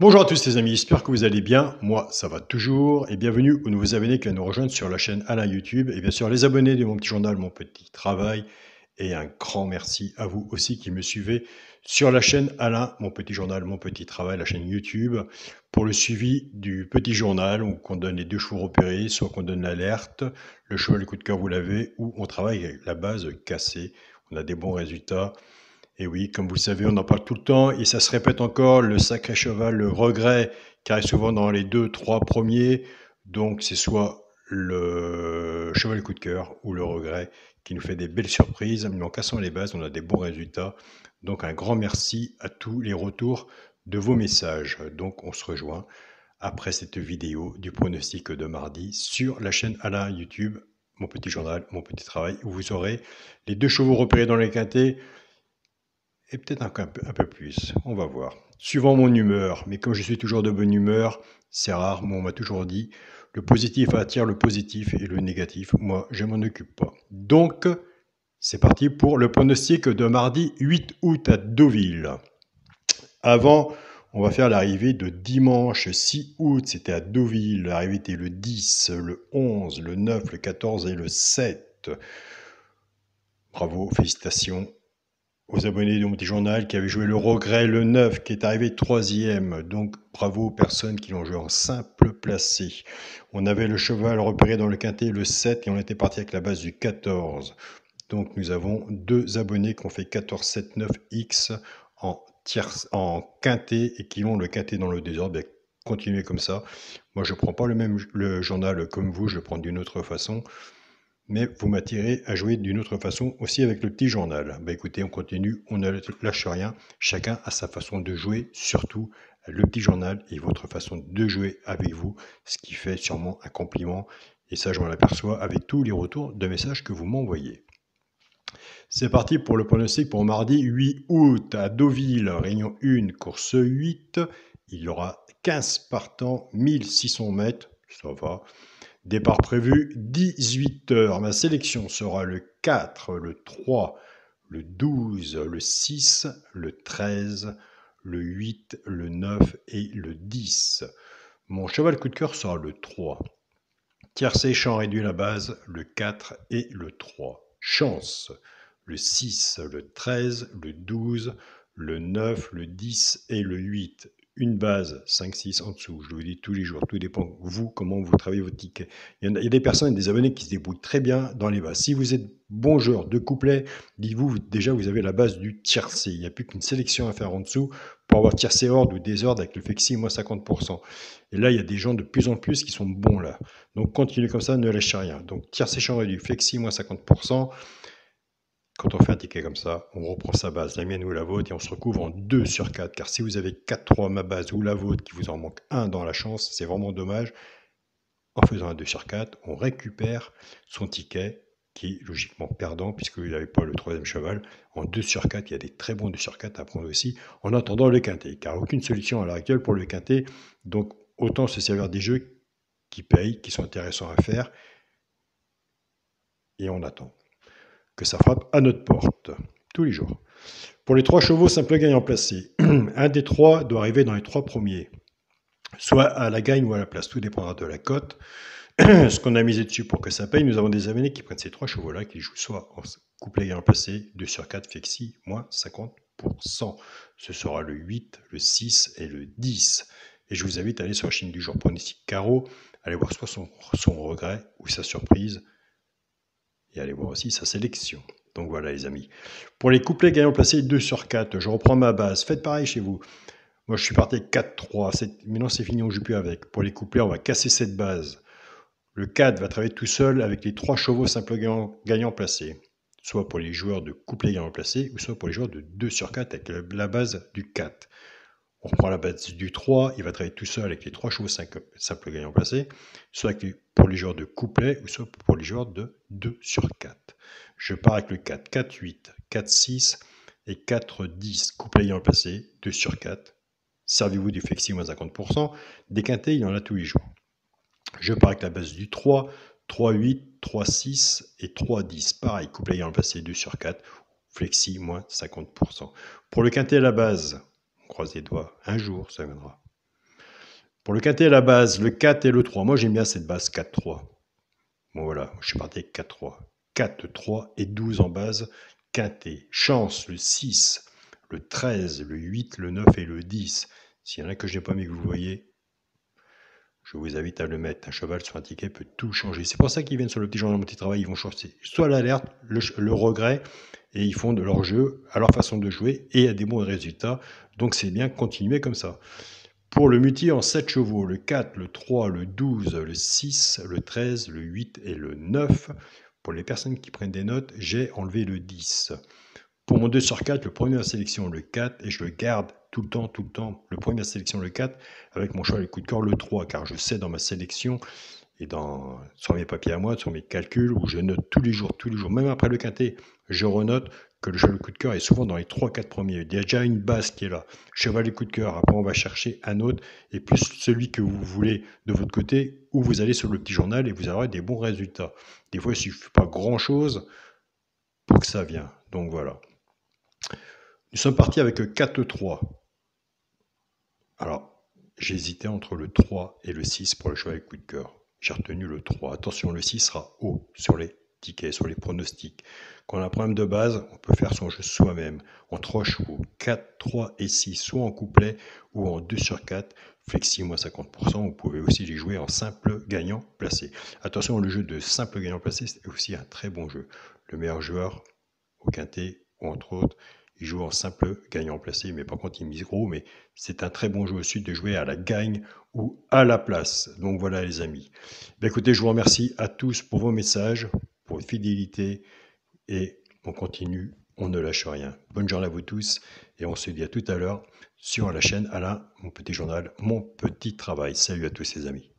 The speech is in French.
Bonjour à tous les amis, j'espère que vous allez bien. Moi, ça va toujours. Et bienvenue aux nouveaux abonnés qui viennent nous rejoindre sur la chaîne Alain YouTube. Et bien sûr, les abonnés de mon petit journal, mon petit travail. Et un grand merci à vous aussi qui me suivez sur la chaîne Alain, mon petit journal, mon petit travail, la chaîne YouTube, pour le suivi du petit journal où on donne les 2 chevaux repérés, soit qu'on donne l'alerte, le cheval, le coup de cœur, vous l'avez, ou on travaille avec la base cassée. On a des bons résultats. Et oui, comme vous le savez, on en parle tout le temps et ça se répète encore, le sacré cheval, le regret, qui arrive souvent dans les 2, 3 premiers. Donc c'est soit le cheval coup de cœur ou le regret qui nous fait des belles surprises. Mais en cassant les bases, on a des bons résultats. Donc un grand merci à tous les retours de vos messages. Donc on se rejoint après cette vidéo du pronostic de mardi sur la chaîne Alain YouTube, mon petit journal, mon petit travail, où vous aurez les 2 chevaux repérés dans les quintés, et peut-être un peu plus, on va voir. Suivant mon humeur, mais comme je suis toujours de bonne humeur, c'est rare, mais on m'a toujours dit, le positif attire le positif et le négatif, moi, je m'en occupe pas. Donc, c'est parti pour le pronostic de mardi 8 août à Deauville. Avant, on va faire l'arrivée de dimanche 6 août, c'était à Deauville. L'arrivée était le 10, le 11, le 9, le 14 et le 7. Bravo, félicitations aux abonnés de mon petit journal qui avaient joué le regret, le 9, qui est arrivé 3e. Donc bravo aux personnes qui l'ont joué en simple placé. On avait le cheval repéré dans le quintet, le 7, et on était parti avec la base du 14. Donc nous avons 2 abonnés qui ont fait 14, 7, 9, X en quintet et qui ont le quintet dans le désordre. Ben, continuez comme ça. Moi, je ne prends pas le journal comme vous, je le prends d'une autre façon. Mais vous m'attirez à jouer d'une autre façon aussi avec le petit journal. Bah écoutez, on continue, on ne lâche rien. Chacun a sa façon de jouer, surtout le petit journal et votre façon de jouer avec vous, ce qui fait sûrement un compliment. Et ça, je m'en aperçois avec tous les retours de messages que vous m'envoyez. C'est parti pour le pronostic pour mardi 8 août à Deauville, réunion 1, course 8. Il y aura 15 partants, 1600 mètres, ça va. Départ prévu 18 h. Ma sélection sera le 4, le 3, le 12, le 6, le 13, le 8, le 9 et le 10. Mon cheval coup de cœur sera le 3. Tiercé, champ réduit à la base, le 4 et le 3. Chance, le 6, le 13, le 12, le 9, le 10 et le 8. Une base, 5-6 en dessous, je vous le dis tous les jours, tout dépend vous, comment vous travaillez votre ticket. Il y a des personnes, des abonnés qui se débrouillent très bien dans les bases. Si vous êtes bon joueur de couplet, dites-vous déjà vous avez la base du tiercé. Il n'y a plus qu'une sélection à faire en dessous pour avoir tiercé ordre ou désordre avec le flexi moins 50%. Et là, il y a des gens de plus en plus qui sont bons là. Donc continuez comme ça, ne lâchez rien. Donc tiercé champ réduit, flexi moins 50%. Quand on fait un ticket comme ça, on reprend sa base, la mienne ou la vôtre, et on se recouvre en 2 sur 4. Car si vous avez 4-3 ma base ou la vôtre, qui vous en manque un dans la chance, c'est vraiment dommage. En faisant un 2 sur 4, on récupère son ticket, qui est logiquement perdant, puisque vous n'avez pas le 3e cheval. En 2 sur 4, il y a des très bons 2 sur 4 à prendre aussi, en attendant le quintet. Car aucune solution à l'heure actuelle pour le quintet. Donc autant se servir des jeux qui payent, qui sont intéressants à faire, et on attend que ça frappe à notre porte, tous les jours. Pour les 3 chevaux simple gagnant placé, un des 3 doit arriver dans les 3 premiers, soit à la gagne ou à la place, tout dépendra de la cote, ce qu'on a misé dessus pour que ça paye. Nous avons des abonnés qui prennent ces 3 chevaux-là, qui jouent soit en couplet gagnant placé, 2 sur 4, flexi, moins 50%. Ce sera le 8, le 6 et le 10. Et je vous invite à aller sur la chaîne du jour pronostic carreau, aller voir soit son regret ou sa surprise, et allez voir aussi sa sélection. Donc voilà les amis. Pour les couplets gagnants placés 2 sur 4, je reprends ma base. Faites pareil chez vous. Moi je suis parti 4-3. Maintenant c'est fini, on ne joue plus avec. Pour les couplets, on va casser cette base. Le 4 va travailler tout seul avec les 3 chevaux simples gagnants placés. Soit pour les joueurs de couplet gagnant placés, ou soit pour les joueurs de 2 sur 4 avec la base du 4. On reprend la base du 3, il va travailler tout seul avec les 3 chevaux simples gagnants placés, soit pour les joueurs de couplet, ou soit pour les joueurs de 2 sur 4. Je pars avec le 4, 4, 8, 4, 6 et 4, 10. Couplet gagnant placé, 2 sur 4. Servez-vous du flexi moins 50%. Des quintés, il y en a tous les jours. Je pars avec la base du 3, 3, 8, 3, 6 et 3, 10. Pareil, couplet gagnant placé, 2 sur 4. Flexi moins 50%. Pour le quintet à la base, on croise les doigts, un jour ça viendra. Pour le quintet à la base, le 4 et le 3. Moi, j'aime bien cette base 4-3. Bon, voilà, je suis parti avec 4-3. 4, 3 et 12 en base. Quintet. Chance, le 6, le 13, le 8, le 9 et le 10. S'il y en a que je n'ai pas mis que vous voyez, je vous invite à le mettre. Un cheval sur un ticket peut tout changer. C'est pour ça qu'ils viennent sur le petit journal de mon petit travail. Ils vont chercher soit l'alerte, le regret, et ils font de leur jeu à leur façon de jouer et à des bons résultats. Donc c'est bien, continuer comme ça. Pour le multi en 7 chevaux, le 4, le 3, le 12, le 6, le 13, le 8 et le 9. Pour les personnes qui prennent des notes, j'ai enlevé le 10. Pour mon 2 sur 4, le premier à la sélection, le 4, et je le garde tout le temps, le premier à la sélection, le 4, avec mon choix les coups de cœur, le 3, car je sais dans ma sélection et sur mes papiers à moi, sur mes calculs, où je note tous les jours, même après le quintet, je renote que le cheval de coup de cœur est souvent dans les 3-4 premiers. Il y a déjà une base qui est là. Cheval de coup de cœur, après on va chercher un autre, et plus celui que vous voulez de votre côté, où vous allez sur le petit journal et vous aurez des bons résultats. Des fois, il ne suffit pas grand-chose pour que ça vienne. Donc voilà. Nous sommes partis avec 4-3. Alors, j'hésitais entre le 3 et le 6 pour le cheval de coup de cœur. J'ai retenu le 3. Attention, le 6 sera haut sur les tickets, sur les pronostics. Quand on a un problème de base, on peut faire son jeu soi-même. En 3 chevaux, 4, 3 et 6, soit en couplet ou en 2 sur 4, flexi moins 50%. Vous pouvez aussi les jouer en simple gagnant placé. Attention, le jeu de simple gagnant placé, c'est aussi un très bon jeu. Le meilleur joueur au quintet, ou entre autres, il joue en simple gagnant placé, mais par contre il mise gros, mais c'est un très bon jeu aussi de jouer à la gagne ou à la place. Donc voilà les amis. Ben, écoutez, je vous remercie à tous pour vos messages, pour votre fidélité, et on continue, on ne lâche rien. Bonne journée à vous tous, et on se dit à tout à l'heure sur la chaîne Alain, mon petit journal, mon petit travail. Salut à tous les amis.